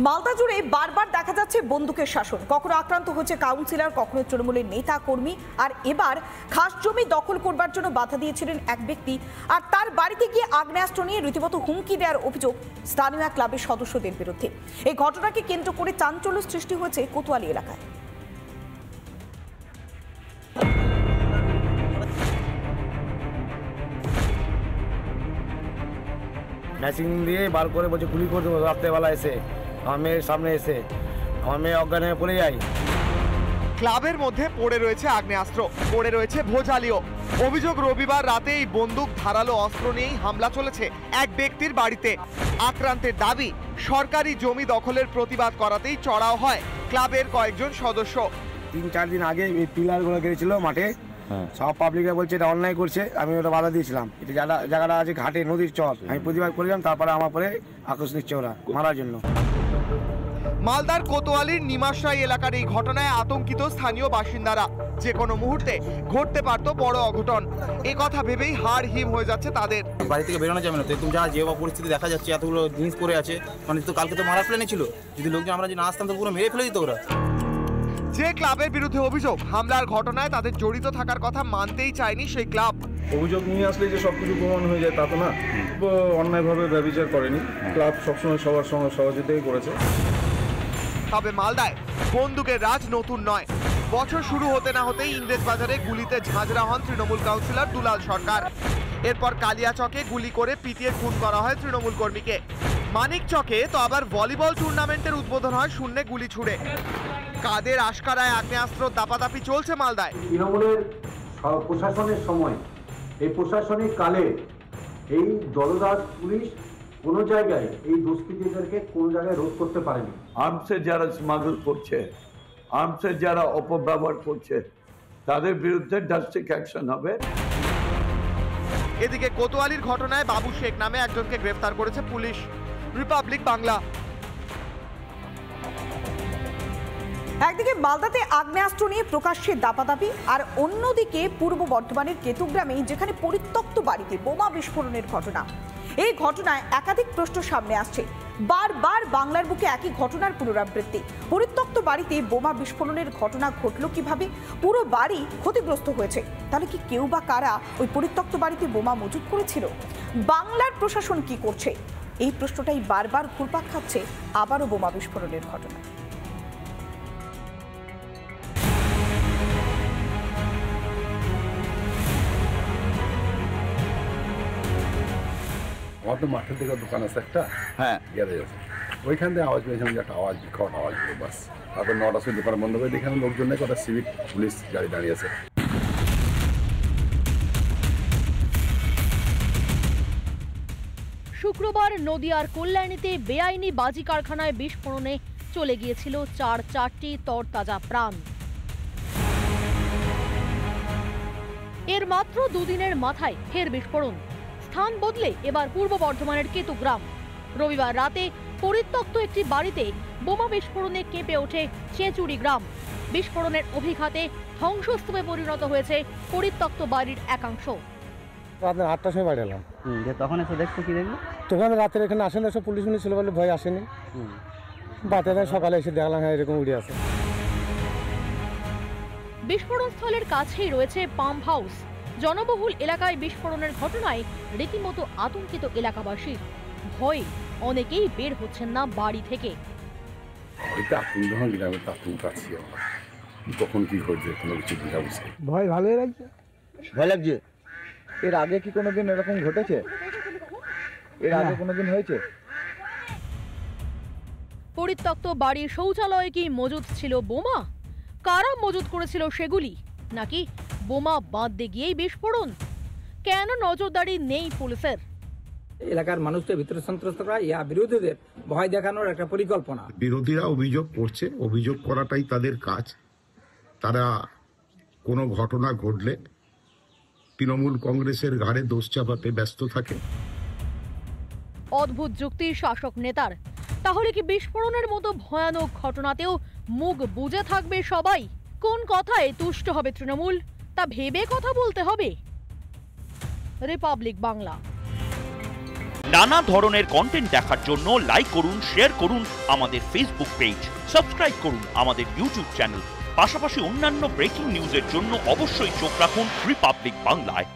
মালদা জুড়ে বারবার দেখা যাচ্ছে বন্দুকের শাসন। কখনো আক্রান্ত হচ্ছে কাউন্সিলর, কখনো তৃণমূলের নেতা কর্মী। আর এবার খাস জমি দখল করবার জন্য বাধা দিয়েছিলেন এক ব্যক্তি, আর তার বাড়িতে গিয়ে আগ্নেয়াস্ত্র নিয়ে রীতিমতো হুমকি দেওয়ার অভিযোগ স্থানীয় এক ক্লাবের সদস্যদের বিরুদ্ধে। এই ঘটনাকে কেন্দ্র করে চাঞ্চল্য সৃষ্টি হয়েছে কোতোয়ালি এলাকায়। ম্যাচিং দিয়ে বার করে বলছে গুলি করে দেবো রাত্রেবেলা এসে। আমার মেয়ের সামনে এসে আমার মেয়ে অজ্ঞান হয়ে পড়ে যায়। ক্লাবের মধ্যে পড়ে রয়েছে আগ্নেয়াস্ত্র, পড়ে রয়েছে ভোজালিও। অভিযোগ রবিবার রাতে এই বন্দুক ধারালো অস্ত্র নিয়েই হামলা চলেছে এক ব্যক্তির বাড়িতে। আক্রান্তের দাবি, সরকারি জমি দখলের প্রতিবাদ করাতেই চড়াও হয় ক্লাবের কয়েকজন সদস্য। 3-4 দিন আগে এই পিলারগুলো গেছিল মাঠে, সব পাবলিকরা বলছে এটা অন্যায় করছে। আমি ওটা বাধা দিয়েছিলাম। এটা জায়গাটা আছে ঘাটে, নদীর চর। আমি প্রতিবাদ করলাম, তারপরে আমার পরে আকস্মিক নিচ্ছে ওরা মারার জন্য। মালদার কোতোয়ালির নিমাশরাই এলাকার এই ঘটনায় আতঙ্কিত স্থানীয় বাসিন্দারা। যে কোনো মুহূর্তে ঘটতে পারত বড় অঘটন, এ কথা ভেবেই হাড় হিম হয়ে যাচ্ছে তাদের। বাড়ি থেকে বেরোনো যাবে না, তো তুমি যা যে পরিস্থিতি দেখা যাচ্ছে, এতগুলো জিনিস পড়ে আছে, মানে তো কালকে তো মারার প্ল্যানে ছিল। যদি লোকজন আমরা যদি না আসতাম তো পুরো মেরে ফেলে দিত ওরা। যে ক্লাবের বিরুদ্ধে অভিযোগ হামলার ঘটনায় তাদের জড়িত থাকার কথা মানতেই চায়নি সেই ক্লাব। অভিযোগ নিয়ে আসলে যে সবকিছু প্রমাণ হয়ে যায় তা তো না। অন্যায়ভাবে ব্যবচার করেনি ক্লাব, সবসময় সবার সঙ্গে সহযোগিতাই করেছে। তবে মালদায় বন্দুকের রাজ নতুন নয়। বছর শুরু হতে না হতেই ইংরেজবাজারে গুলিতে ঝাঁঝরা হন তৃণমূল কাউন্সিলর দুলাল সরকার। এরপর কালিয়াচকে গুলি করে পিটিয়ে খুন করা হয় তৃণমূল কর্মীকে। মানিকচকে তো আবার ভলিবল টুর্নামেন্টের উদ্বোধন হয় শূন্যে গুলি ছুড়ে। কাদের আশকারায় আগ্নেয়াস্ত্র দাপাদাপি চলছে মালদায়। তৃণমূলের প্রশাসনের সময়, এই প্রশাসনিক কালে এই দলদাস পুলিশ কোনো জায়গায় এই দুষ্কৃতীদেরকে কোনো জায়গায় রোধ করতে পারেনি। আর্মসে যারা স্মাগল করছে, আর্মসে যারা অপব্যবহার করছে, তাদের বিরুদ্ধে ড্রাস্টিক অ্যাকশন হবে। এদিকে কোতোয়ালির ঘটনায় বাবু শেখ নামে একজনকে গ্রেফতার করেছে পুলিশ। রিপাবলিক বাংলা। একদিকে মালদাতে আগ্নেয়াস্ত্র নিয়ে প্রকাশ্যে দাপাদাপি, আর অন্যদিকে পূর্ব বর্ধমানের কেতুগ্রামে যেখানে পরিত্যক্ত বাড়িতে বোমা বিস্ফোরণের ঘটনা। এই ঘটনায় একাধিক প্রশ্ন সামনে আসছে। বারবার বাংলার বুকে একই ঘটনার পুনরাবৃত্তি। পরিত্যক্ত বাড়িতে বোমা বিস্ফোরণের ঘটনা ঘটলো কিভাবে? পুরো বাড়ি ক্ষতিগ্রস্ত হয়েছে, তাহলে কি কেউ বা কারা ওই পরিত্যক্ত বাড়িতে বোমা মজুত করেছিল? বাংলার প্রশাসন কি করছে? এই প্রশ্নটাই বারবার ঘুরপাক খাচ্ছে আবারও বোমা বিস্ফোরণের ঘটনা। আমার তো মাঠের দিকে দোকান আছে একটা, গ্যারেজ আছে, ওইখান থেকে আওয়াজ পেয়েছিলাম যে একটা আওয়াজ, বিকট আওয়াজ। বাস তারপর 9টার সময় দোকান বন্ধ করে এখানে লোকজন নেই, কটা সিভিক পুলিশ গাড়ি দাঁড়িয়ে আছে। শুক্রবার নদিয়ার কল্যাণীতে বেআইনি বাজি কারখানায় বিস্ফোরণে চলে গিয়েছিল 4টি তরতাজা প্রাণ। এর মাত্র দুদিনের মাথায় ফের বিস্ফোরণ। স্থান বদলে এবার পূর্ব বর্ধমানের কেতুগ্রাম। রবিবার রাতে পরিত্যক্ত একটি বাড়িতে বোমা বিস্ফোরণে কেঁপে ওঠে চেঁচুড়ি গ্রাম। বিস্ফোরণের অভিঘাতে ধ্বংসস্তূপে পরিণত হয়েছে পরিত্যক্ত বাড়ির একাংশ। রাত 8টার সময় বাড়ি এলাম। তখন এসে দেখছো কি দেখলো? তখন রাতের এখানে আসেন না, সব পুলিশ ছিল বলে ভয় আসেনি। বাচ্চারা সকালে এসে দেখলাম হ্যাঁ এরকম উড়ে আছে। বিস্ফোরণ স্থলের কাছেই রয়েছে পাম্প হাউস। জনবহুল এলাকায় বিস্ফোরণের ঘটনায় রীতিমতো আতঙ্কিত এলাকাবাসী। ভয়ে অনেকেই বের হচ্ছেন না বাড়ি থেকে। কখন কি হয়েছে কোনো কিছু বোঝা বুঝছে। ভয় ভালোই লাগছে। ভয় লাগছে? এর আগে কি কোনোদিন এরকম ঘটেছে? এর আগে কোনোদিন হয়েছে? পরিত্যক্ত বাড়ির শৌচালয়ে কি মজুদ ছিল বোমা? কারা মজুদ করেছিল সেগুলি? নাকি বোমা বাঁধতে গিয়েই বিস্ফোরণ? কেন নজরদারি নেই পুলিশের? এলাকার মানুষকে ভিতরে সন্ত্রস্ত করা, ইয়া বিরোধীদের ভয় দেখানোর একটা পরিকল্পনা। বিরোধীরা অভিযোগ করছে, অভিযোগ করাটাই তাদের কাজ। তারা কোনো ঘটনা ঘটলে তৃণমূল কংগ্রেসের ঘাড়ে দোষ চাপাতে ব্যস্ত থাকে। অদ্ভুত যুক্তি শাসক নেতার। তাহলে কি বিস্ফোরণের মতো ভয়ানক ঘটনাতেও মুখ বুজে থাকবে সবাই? কোন কথায় তুষ্ট হবে তৃণমূল তা ভেবে কথা বলতে হবে। রিপাবলিক বাংলা। নানা ধরনের কন্টেন্ট দেখার জন্য লাইক করুন, শেয়ার করুন আমাদের ফেসবুক পেজ, সাবস্ক্রাইব করুন আমাদের ইউটিউব চ্যানেল। পাশাপাশি অন্যান্য ব্রেকিং নিউজের জন্য অবশ্যই চোখ রাখুন রিপাবলিক বাংলায়।